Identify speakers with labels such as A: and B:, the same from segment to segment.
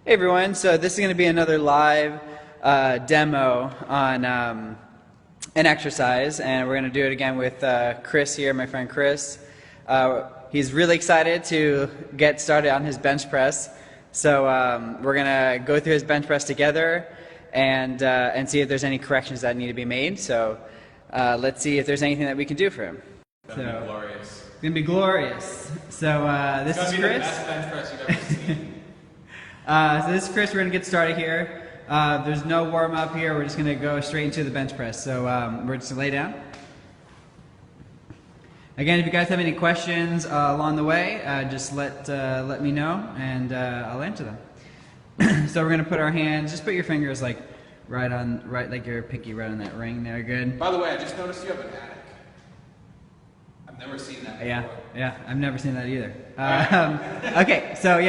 A: Hey everyone, so this is going to be another live demo on an exercise, and we're going to do it again with Chris here, my friend Chris. He's really excited to get started on his bench press, so we're going to go through his bench press together and see if there's any corrections that need to be made. So let's see if there's anything that we can do for him.
B: It's going to be glorious.
A: It's going to be glorious. So this is Chris.
B: It's going to be the best bench press you've ever seen.
A: So this is Chris. We're going to get started here. There's no warm-up here. We're just going to go straight into the bench press. So we're just going to lay down. Again, if you guys have any questions along the way, just let me know, and I'll answer them. So we're going to put our hands, just put your fingers like right like your pinky right on that ring there. Good.
B: By the way, I just noticed you have an attic. I've never seen that before.
A: Yeah, I've never seen that either. Okay, so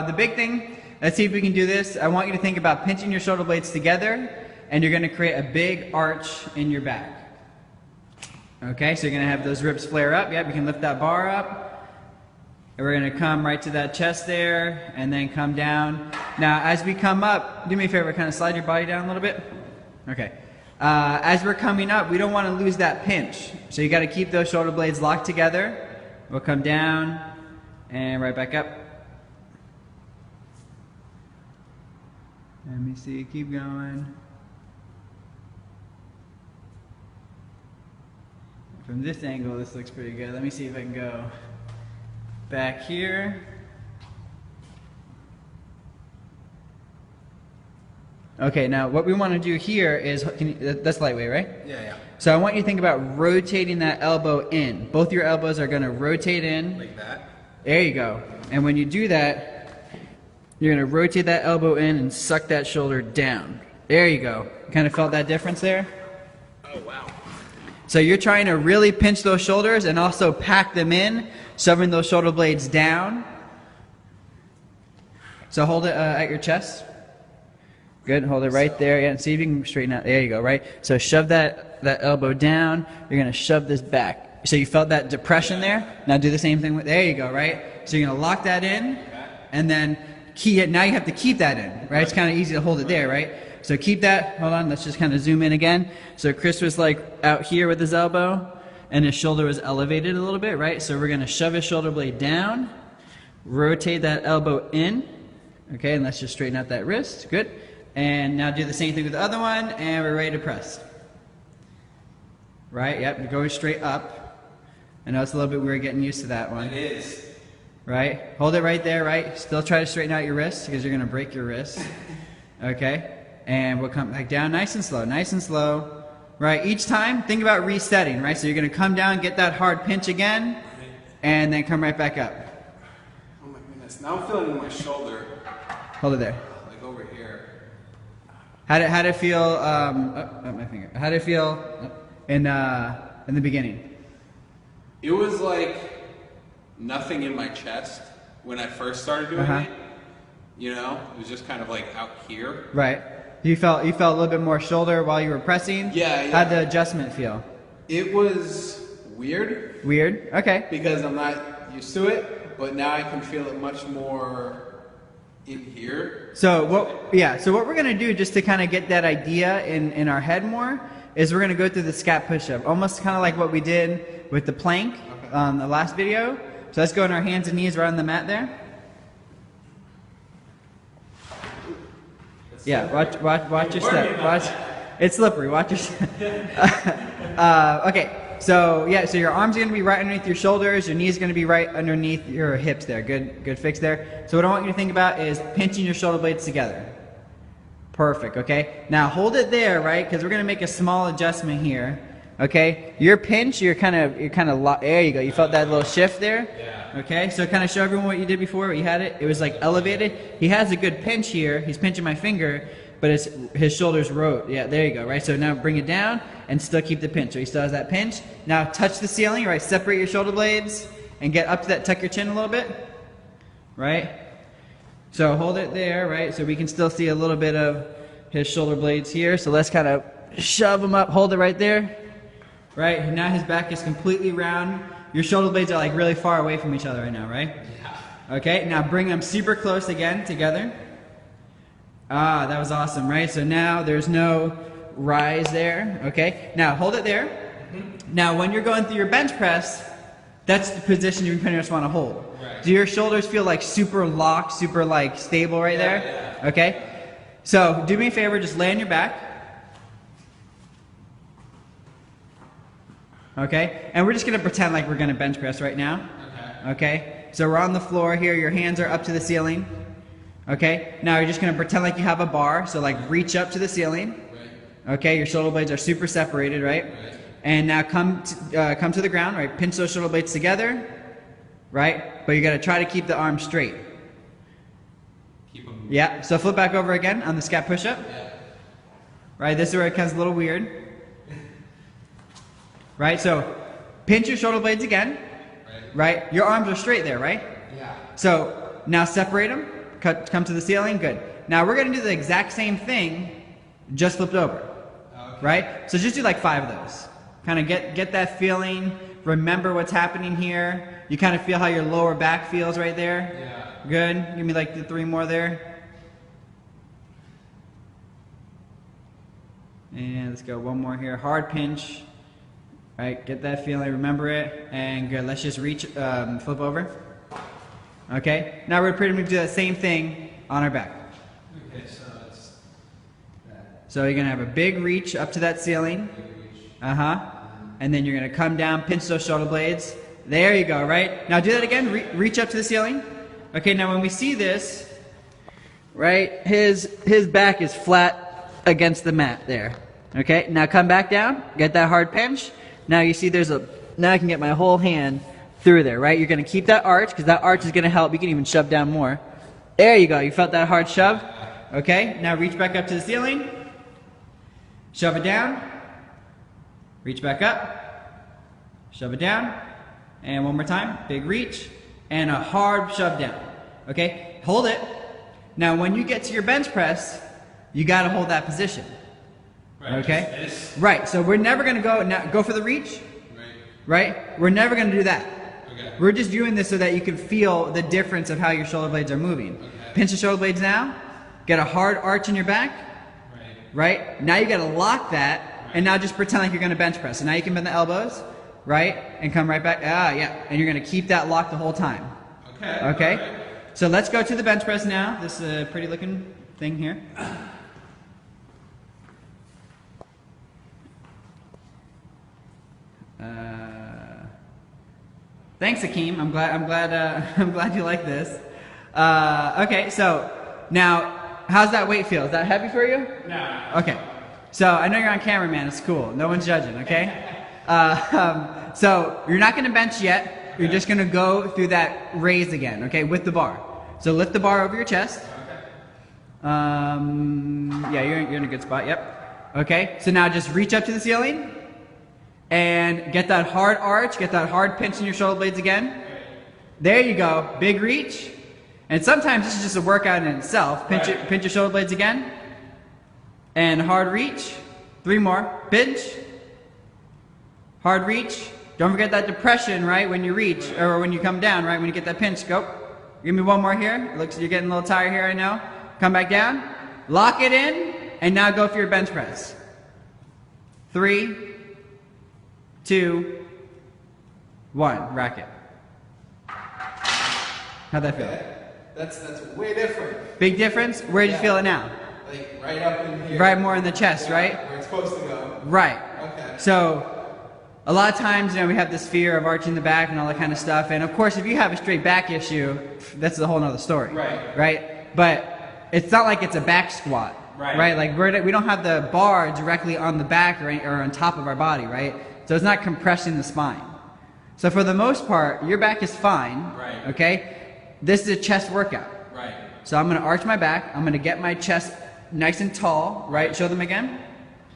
A: the big thing, let's see if we can do this. I want you to think about pinching your shoulder blades together, and you're going to create a big arch in your back. Okay, so you're going to have those ribs flare up. Yep, you can lift that bar up. And we're going to come right to that chest there, and then come down. Now, as we come up, do me a favor, kind of slide your body down a little bit. Okay. As we're coming up, we don't want to lose that pinch. So you got to keep those shoulder blades locked together. We'll come down, and right back up. Let me see, keep going. From this angle, this looks pretty good. Let me see if I can go back here. Okay, now what we want to do here is, that's lightweight, right?
B: Yeah.
A: So I want you to think about rotating that elbow in. Both your elbows are going to rotate in.
B: Like that?
A: There you go. And when you do that, you're going to rotate that elbow in and suck that shoulder down. There you go. Kind of felt that difference there?
B: Oh, wow.
A: So you're trying to really pinch those shoulders and also pack them in, shoving those shoulder blades down. So hold it at your chest. Good. Hold it right there. Yeah, and see if you can straighten out. There you go, right? So shove that elbow down. You're going to shove this back. So you felt that depression there? Now do the same thing. There you go, right? So you're going to lock that in, and then key it. Now you have to keep that in, right? It's kind of easy to hold it there, right? So keep that. Hold on. Let's just kind of zoom in again. So Chris was like out here with his elbow, and his shoulder was elevated a little bit, right? So we're going to shove his shoulder blade down, rotate that elbow in. Okay, and let's just straighten out that wrist. Good. And now do the same thing with the other one, and we're ready to press. Right? Yep, you're going straight up. I know it's a little bit weird getting used to that one.
B: It is.
A: Right? Hold it right there, right? Still try to straighten out your wrist, because you're going to break your wrist. Okay? And we'll come back down nice and slow, nice and slow. Right? Each time, think about resetting, right? So you're going to come down, get that hard pinch again, and then come right back up.
B: Oh my goodness. Now I'm feeling my shoulder.
A: Hold it there.
B: Like over here.
A: How did it feel? My finger. How did it feel in the beginning?
B: It was like nothing in my chest when I first started doing it. You know, it was just kind of like out here.
A: Right. You felt a little bit more shoulder while you were pressing.
B: Yeah.
A: How'd the adjustment feel?
B: It was weird.
A: Weird. Okay.
B: Because I'm not used to it, but now I can feel it much more in here.
A: So what we're gonna do, just to kind of get that idea in our head more, is we're gonna go through the scat push-up, almost kind of like what we did with the plank on the last video. So let's go on our hands and knees right on the mat there. Yeah, watch your step. Watch, it's slippery. Watch your step. Okay. So your arms are going to be right underneath your shoulders, your knees are going to be right underneath your hips there. Good fix there. So what I want you to think about is pinching your shoulder blades together. Perfect, okay? Now hold it there, right? Because we're going to make a small adjustment here. Okay? Your pinch, you're kind of there you go. You felt that little shift there? Yeah. Okay? So kind of show everyone what you did before, where you had it. It was like elevated. He has a good pinch here. He's pinching my finger, but his shoulders rode. Yeah, there you go, right? So now bring it down and still keep the pinch. So he still has that pinch. Now touch the ceiling, right? Separate your shoulder blades and get up to that, tuck your chin a little bit, right? So hold it there, right? So we can still see a little bit of his shoulder blades here. So let's kind of shove them up, hold it right there, right? Now his back is completely round. Your shoulder blades are like really far away from each other right now, right? Yeah. Okay, now bring them super close again, together. Ah, that was awesome, right? So now there's no rise there, okay? Now hold it there. Now when you're going through your bench press, that's the position you pretty much want to hold.
B: Right.
A: Do your shoulders feel like super locked, super like stable right there?
B: Yeah.
A: Okay? So do me a favor, just lay on your back. Okay? And we're just going to pretend like we're going to bench press right now. Okay? So we're on the floor here, your hands are up to the ceiling. Okay? Now you're just going to pretend like you have a bar, so like reach up to the ceiling.
B: Right.
A: Okay? Your shoulder blades are super separated, right?
B: Right.
A: And now come to the ground, right? Pinch those shoulder blades together, right? But you got to try to keep the arms straight.
B: Keep them.
A: Yeah. So flip back over again on the scat push-up.
B: Yeah.
A: Right. This is where it becomes a little weird. Right. So pinch your shoulder blades again. Right. Your arms are straight there, right?
B: Yeah.
A: So now separate them. Come to the ceiling. Good. Now we're gonna do the exact same thing, just flipped over.
B: Okay.
A: Right. So just do like 5 of those. Kind of get that feeling. Remember what's happening here. You kind of feel how your lower back feels right there.
B: Yeah.
A: Good. Give me like the 3 more there. And let's go 1 more here. Hard pinch. Right. Get that feeling. Remember it. And good. Let's just reach. Flip over. Okay. Now we're pretty much do that same thing on our back.
B: Okay, so it's that.
A: So you're gonna have a big reach up to that ceiling. And then you're going to come down, pinch those shoulder blades. There you go, right? Now do that again. Reach up to the ceiling. Okay, now when we see this, right, his back is flat against the mat there. Okay, now come back down. Get that hard pinch. Now you see now I can get my whole hand through there, right? You're going to keep that arch because that arch is going to help. You can even shove down more. There you go. You felt that hard shove? Okay, now reach back up to the ceiling. Shove it down. Reach back up, shove it down, and 1 more time, big reach, and a hard shove down. Okay, hold it. Now when you get to your bench press, you got to hold that position.
B: Right.
A: Okay? Right, so we're never going to go for the reach, right? We're never going to do that.
B: Okay.
A: We're just doing this so that you can feel the difference of how your shoulder blades are moving.
B: Okay.
A: Pinch the shoulder blades now, get a hard arch in your back, right? Now you got to lock that. And now just pretend like you're going to bench press. So now you can bend the elbows, right? And come right back. Ah, yeah. And you're going to keep that locked the whole time.
B: Okay.
A: Okay?
B: Right.
A: So let's go to the bench press now. This is a pretty looking thing here. Thanks, Akeem. I'm glad you like this. Okay, so now, how's that weight feel? Is that heavy for you?
B: No.
A: Okay. So I know you're on camera, man. It's cool. No one's judging, okay? So you're not going to bench yet. You're just going to go through that raise again, okay, with the bar. So lift the bar over your chest. Yeah, you're in a good spot. Yep. Okay. So now just reach up to the ceiling and get that hard arch. Get that hard pinch in your shoulder blades again. There you go. Big reach. And sometimes this is just a workout in itself. Pinch your shoulder blades again. And hard reach. 3 more. Pinch. Hard reach. Don't forget that depression, right, when you reach, or when you come down, right, when you get that pinch. Go. Give me 1 more here. It looks like you're getting a little tired here, I know. Come back down. Lock it in, and now go for your bench press. 3, 2, 1. Rack it. How'd that feel?
C: That's way different.
A: Big difference? Where do you feel it now?
C: Like right up in here.
A: Right more in the chest, right?
C: Where it's supposed to go.
A: Right.
C: Okay.
A: So, a lot of times, we have this fear of arching the back and all that kind of stuff. And of course, if you have a straight back issue, that's a whole nother story.
C: Right.
A: Right? But it's not like it's a back squat.
C: Right.
A: Like we don't have the bar directly on the back or on top of our body, right? So it's not compressing the spine. So for the most part, your back is fine.
B: Right.
A: Okay? This is a chest workout.
B: Right.
A: So I'm going to arch my back. I'm going to get my chest nice and tall, right? Show them again.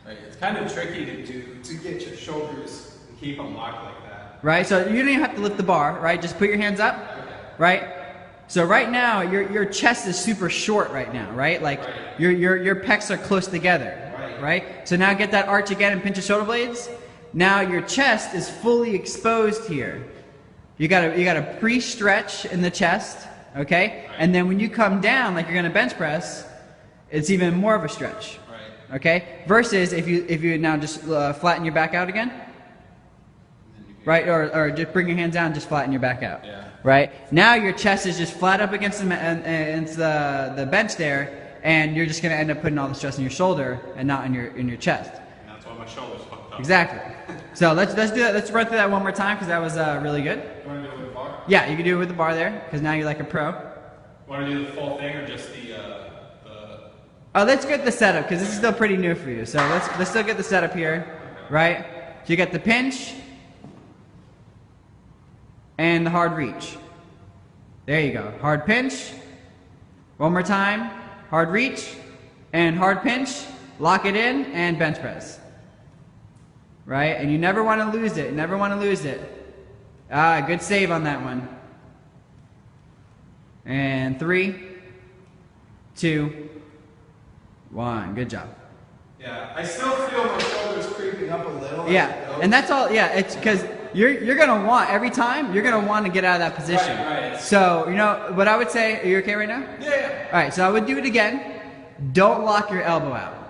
B: Right. It's kind of tricky to get your shoulders and keep them locked like that.
A: Right? So you don't even have to lift the bar, right? Just put your hands up, right? So right now, your chest is super short right now, right? Like your pecs are close together, right? So now get that arch again and pinch your shoulder blades. Now your chest is fully exposed here. You got a pre-stretch in the chest, okay? And then when you come down, like you're gonna bench press, it's even more of a stretch.
B: Right.
A: Okay? Versus if you now just flatten your back out again, right? Or just bring your hands down, just flatten your back out.
B: Yeah.
A: Right? Now your chest is just flat up against the bench there, and you're just going to end up putting all the stress on your shoulder and not in your chest.
B: And that's why my shoulder's fucked up.
A: Exactly. So let's do that. Let's run through that one more time because that was really good.
B: You want to do it with the bar?
A: Yeah, you can do it with the bar there because now you're like a pro.
B: Want to do the full thing or just the
A: Oh, let's get the setup because this is still pretty new for you. So let's still get the setup here, right? So you get the pinch and the hard reach. There you go. Hard pinch. One more time. Hard reach and hard pinch. Lock it in and bench press. Right? And you never want to lose it. Never want to lose it. Ah, good save on that one. And 3, 2, 1. Good job.
C: Yeah, I still feel my shoulders creeping up a little.
A: Yeah, and that's all. Yeah, it's because you're gonna want every time you're gonna want to get out of that position.
B: Right.
A: So you know what I would say. Are you okay right now?
C: Yeah.
A: All right. So I would do it again. Don't lock your elbow out.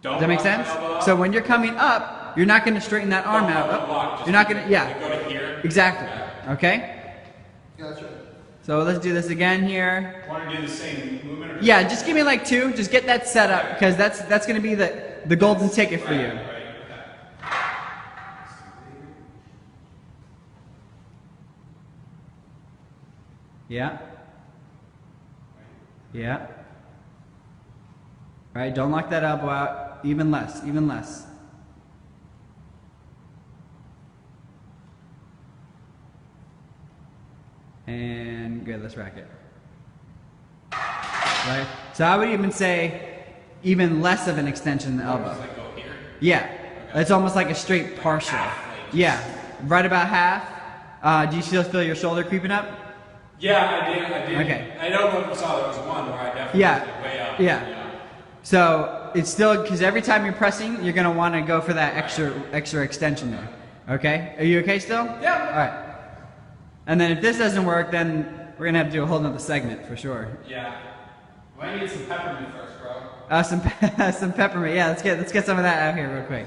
B: Don't
A: Does that make
B: lock my
A: sense?
B: elbow out?
A: So when you're coming up, you're not gonna straighten that arm out.
B: Don't lock, just
A: You're not gonna.
B: like
A: Yeah.
B: go to here.
A: Exactly.
B: Yeah.
A: Okay.
C: Gotcha.
A: So let's do this again here.
B: Want to do the same movement? Or
A: Yeah. Just give me like 2. Just get that set up because that's gonna be the golden ticket for you.
B: Right. Okay.
A: Yeah. Yeah. All right, don't lock that elbow out. Even less, even less. And good, let's rack it. Right? So I would even say even less of an extension in the elbow.
B: Just like go here.
A: Yeah. It's almost like a straight partial. Yeah. Right about half. Do you still feel your shoulder creeping up?
B: Yeah, I did.
A: Okay.
B: I know what you saw. There was one where I definitely
A: Yeah.
B: was way up.
A: Yeah. So it's still because every time you're pressing, you're gonna want to go for that extra extension there. Okay? Are you okay still?
B: Yeah.
A: All right. And then if this doesn't work, then we're gonna have to do a whole nother segment for sure.
B: Yeah. Might need some peppermint first, bro.
A: Some peppermint. Yeah, let's get some of that out here real quick.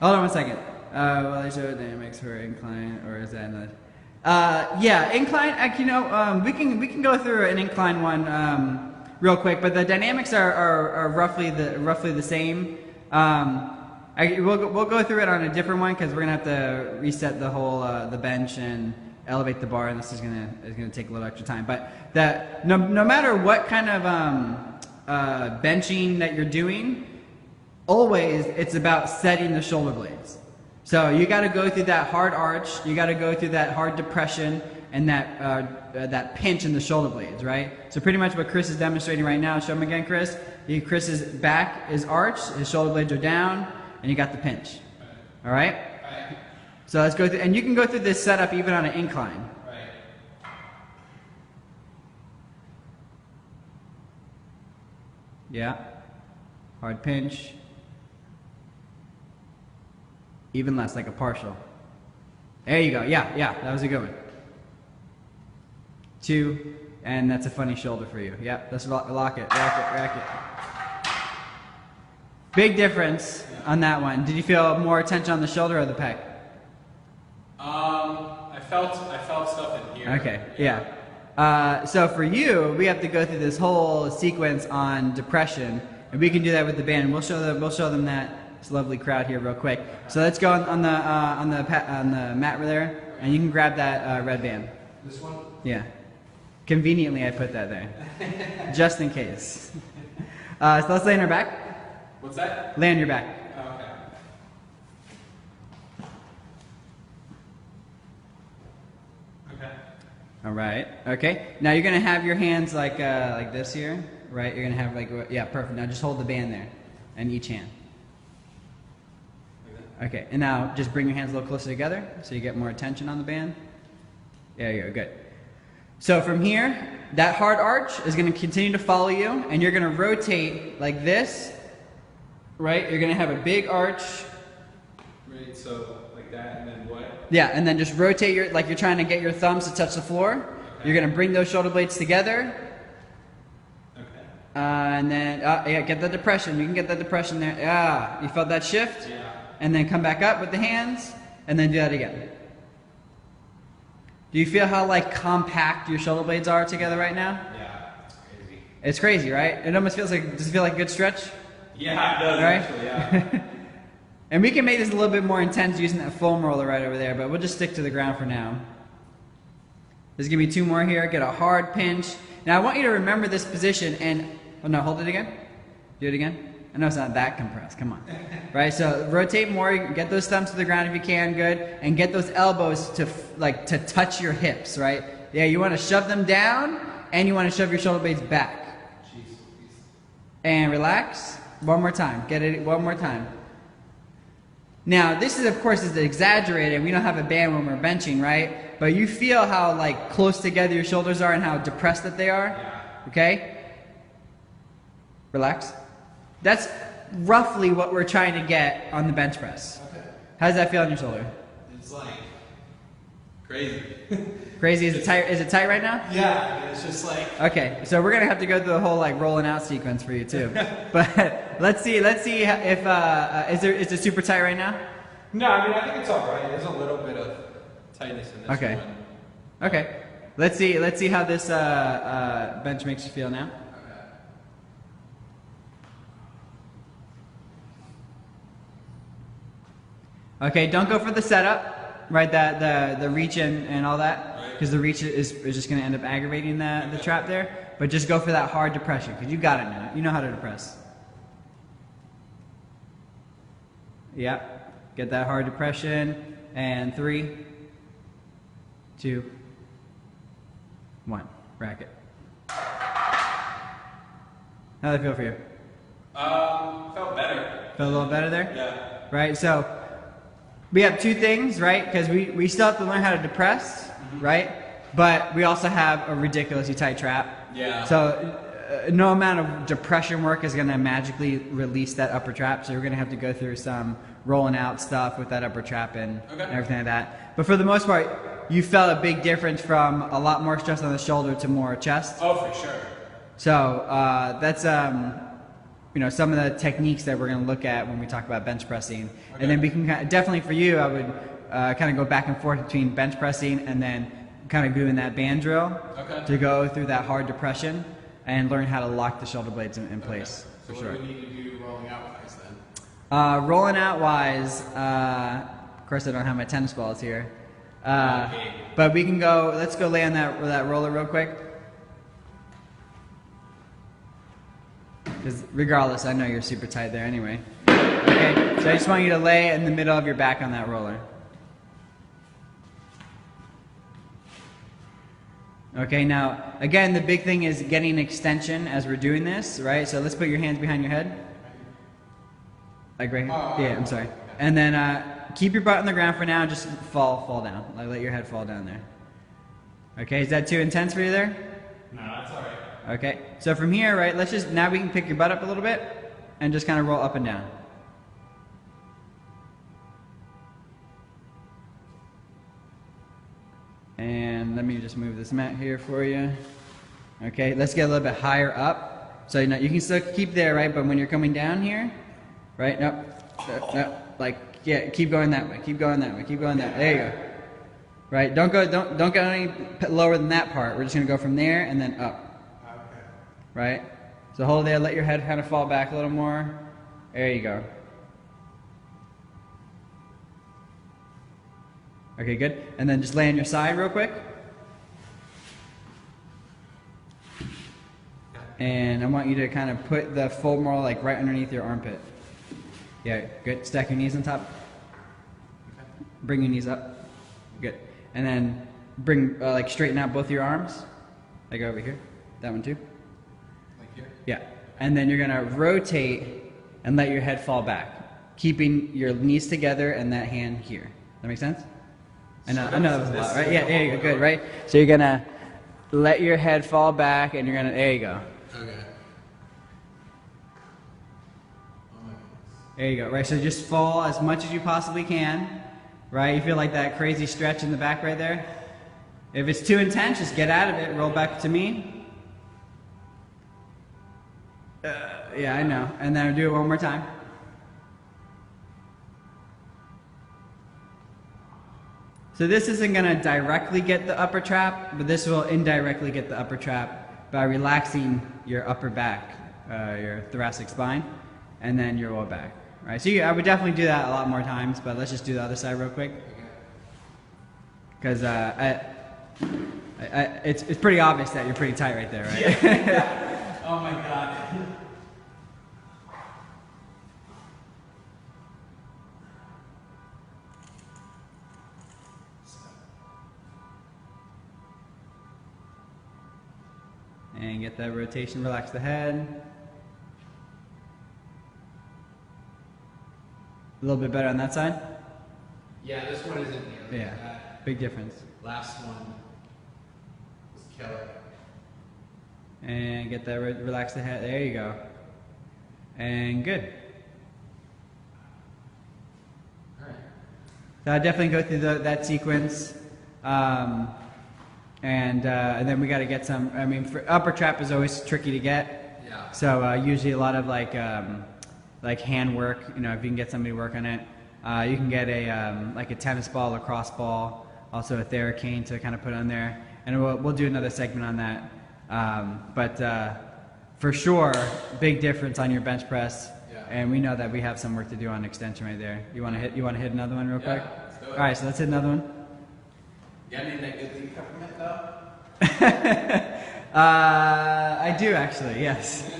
A: Hold on one second. Well, I showed dynamics for incline, or is that another? Yeah, incline. You know, we can go through an incline one real quick, but the dynamics are roughly the same. We'll go through it on a different one because we're gonna have to reset the whole the bench and elevate the bar, and this is gonna take a little extra time. But that no matter what kind of benching that you're doing, always it's about setting the shoulder blades. So you got to go through that hard arch, you got to go through that hard depression, and that pinch in the shoulder blades, right? So pretty much what Chris is demonstrating right now. Show him again, Chris. Chris's back is arched, his shoulder blades are down, and you got the pinch. All right. So let's go through, and you can go through this setup even on an incline.
B: Right.
A: Yeah. Hard pinch. Even less, like a partial. There you go. Yeah, that was a good one. 2, and that's a funny shoulder for you. Yeah, let's lock it, rack it. Big difference on that one. Did you feel more tension on the shoulder or the pec?
B: I felt stuff in here.
A: Okay, yeah. So for you, we have to go through this whole sequence on depression, and we can do that with the band. We'll show them that. This lovely crowd here real quick. So let's go on the mat there, and you can grab that red band.
C: This one?
A: Yeah. Conveniently, I put that there, just in case. So let's lay on our back.
B: What's that?
A: Lay on your back.
B: Oh, okay. Okay.
A: All right. Okay. Now you're gonna have your hands like this here, right? You're gonna have yeah, perfect. Now just hold the band there, and each hand. Okay, and now just bring your hands a little closer together so you get more attention on the band. There you go, good. So from here, that hard arch is going to continue to follow you, and you're going to rotate like this, right? You're going to have a big arch.
B: Right, so like that, and then what?
A: Yeah, and then just rotate like you're trying to get your thumbs to touch the floor.
B: Okay.
A: You're going to bring those shoulder blades together.
B: Okay.
A: And then, yeah, get the depression. You can get that depression there. Yeah, you felt that shift?
C: Yeah.
A: And then come back up with the hands, and then do that again. Do you feel how like compact your shoulder blades are together right now?
C: Yeah, it's crazy.
A: It's crazy, right? It almost feels like, does it feel like a good stretch?
C: Yeah, it does
A: Right?
C: actually, yeah.
A: And we can make this a little bit more intense using that foam roller right over there, but we'll just stick to the ground for now. Just give me 2 more here. Get a hard pinch. Now I want you to remember this position and, oh no, hold it again. Do it again. I know it's not that compressed, come on. Right, so rotate more, get those thumbs to the ground if you can, good. And get those elbows to to touch your hips, right? Yeah, you want to shove them down and you want to shove your shoulder blades back.
C: Jeez.
A: And relax. One more time. Get it one more time. Now, this is, of course, is exaggerated. We don't have a band when we're benching, right? But you feel how like close together your shoulders are and how depressed that they are?
C: Yeah.
A: Okay? Relax. That's roughly what we're trying to get on the bench press.
C: Okay.
A: How does that feel on your shoulder?
C: It's like crazy.
A: Crazy? Is it tight right now?
C: Yeah, it's just like
A: Okay, so we're gonna have to go through the whole like rolling out sequence for you too. But let's see if is it super tight right now?
C: no, I mean I think it's alright. There's a little bit of tightness in this
A: Okay.
C: one.
A: Okay, let's see how this bench makes you feel now. Okay, don't go for the setup, right? The reach and all that, because the reach is just going to end up aggravating the trap there. But just go for that hard depression, because you got it now. You know how to depress. Yep, get that hard depression, and 3, 2, 1, rack it. How'd that feel for you?
B: Felt better.
A: Feel a little better there?
B: Yeah.
A: Right, so we have 2 things, right? Because we still have to learn how to depress, right? But we also have a ridiculously tight trap.
B: Yeah.
A: So no amount of depression work is going to magically release that upper trap. So you're going to have to go through some rolling out stuff with that upper trap and everything like that. But for the most part, you felt a big difference from a lot more stress on the shoulder to more chest.
B: Oh, for sure.
A: So that's some of the techniques that we're going to look at when we talk about bench pressing. And then we can definitely for you, I would kind of go back and forth between bench pressing and then kind of doing that band drill to go through that hard depression and learn how to lock the shoulder blades in place.
B: So
A: For sure.
B: what do we need to do rolling out wise then?
A: Rolling out wise, of course I don't have my tennis balls here, but we can go. Let's go lay on that roller real quick. Because regardless, I know you're super tight there anyway. Okay, so I just want you to lay in the middle of your back on that roller. Okay, now, again, the big thing is getting extension as we're doing this, right? So let's put your hands behind your head. Like right here? Yeah, I'm sorry. And then keep your butt on the ground for now, just fall down. Like let your head fall down there. Okay, is that too intense for you there?
C: No, that's alright.
A: Okay, so from here, right, now we can pick your butt up a little bit and just kind of roll up and down. And let me just move this mat here for you. Okay, let's get a little bit higher up. So you can still keep there, right, but when you're coming down here, right, nope, like, yeah, keep going that way, keep going that way, keep going that way. There you go. Right, don't go any lower than that part. We're just gonna go from there and then up.
C: Okay.
A: Right? So hold there, let your head kind of fall back a little more. There you go. Okay, good. And then just lay on your side real quick. And I want you to kind of put the fold more like right underneath your armpit. Yeah, good. Stack your knees on top. Bring your knees up. Good. And then bring, like straighten out both your arms. Like over here. That one too.
C: Like here?
A: Yeah. And then you're going to rotate and let your head fall back. Keeping your knees together and that hand here. That make sense? I know that was a lot, right? Yeah, there you go. Good, right? So you're going to let your head fall back and you're going to, there you go.
B: Okay.
A: There you go, right? So just fall as much as you possibly can, right? You feel like that crazy stretch in the back right there? If it's too intense, just get out of it, roll back to me. Yeah, I know. And then do it one more time. So this isn't going to directly get the upper trap, but this will indirectly get the upper trap by relaxing your upper back, your thoracic spine, and then your lower back. Right? So I would definitely do that a lot more times, but let's just do the other side real quick. Because it's pretty obvious that you're pretty tight right there, right?
C: Yeah. Oh my God.
A: And get that rotation, relax the head. A little bit better on that side?
D: Yeah, this one isn't nearly
A: Yeah,
D: that.
A: big difference.
D: Last one was killer.
A: And get that, relax the head, there you go. And good.
D: Alright.
A: So I'll definitely go through that sequence. And then we got to get some, I mean, for upper trap is always tricky to get.
D: Yeah.
A: So usually a lot of like hand work, you know, if you can get somebody to work on it. You can get like a tennis ball, lacrosse ball, also a Theracane to kind of put on there. And we'll do another segment on that. But for sure, big difference on your bench press.
D: Yeah.
A: And we know that we have some work to do on extension right there. You want to hit another one real
D: Yeah,
A: quick?
D: let's do it.
A: All right, so let's hit another one.
D: You got any of that good leaf peppermint though?
A: I do actually, yes.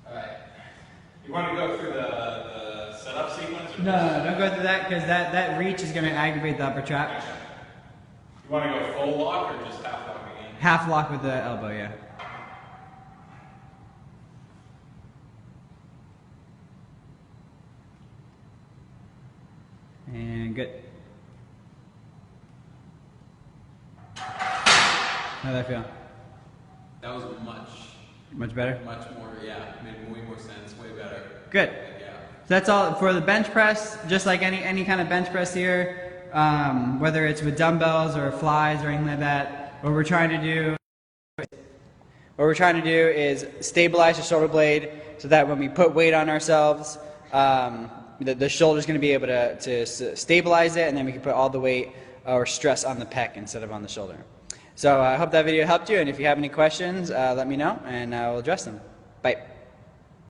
D: Alright.
C: You want to go through the setup sequence? Or
A: No, don't go through that because that reach is going to aggravate the upper trap.
C: You want to go full lock or just half lock again?
A: Half lock with the elbow, yeah. And good. How'd that feel?
B: That was
A: Much better?
B: much more, yeah, made way more sense, way better.
A: Good.
B: Yeah.
A: So that's all for the bench press. Just like any kind of bench press here, whether it's with dumbbells or flies or anything like that, what we're trying to do is stabilize the shoulder blade so that when we put weight on ourselves, the shoulder's going to be able to stabilize it, and then we can put all the weight or stress on the pec instead of on the shoulder. So I hope that video helped you, and if you have any questions, let me know, and I will address them. Bye.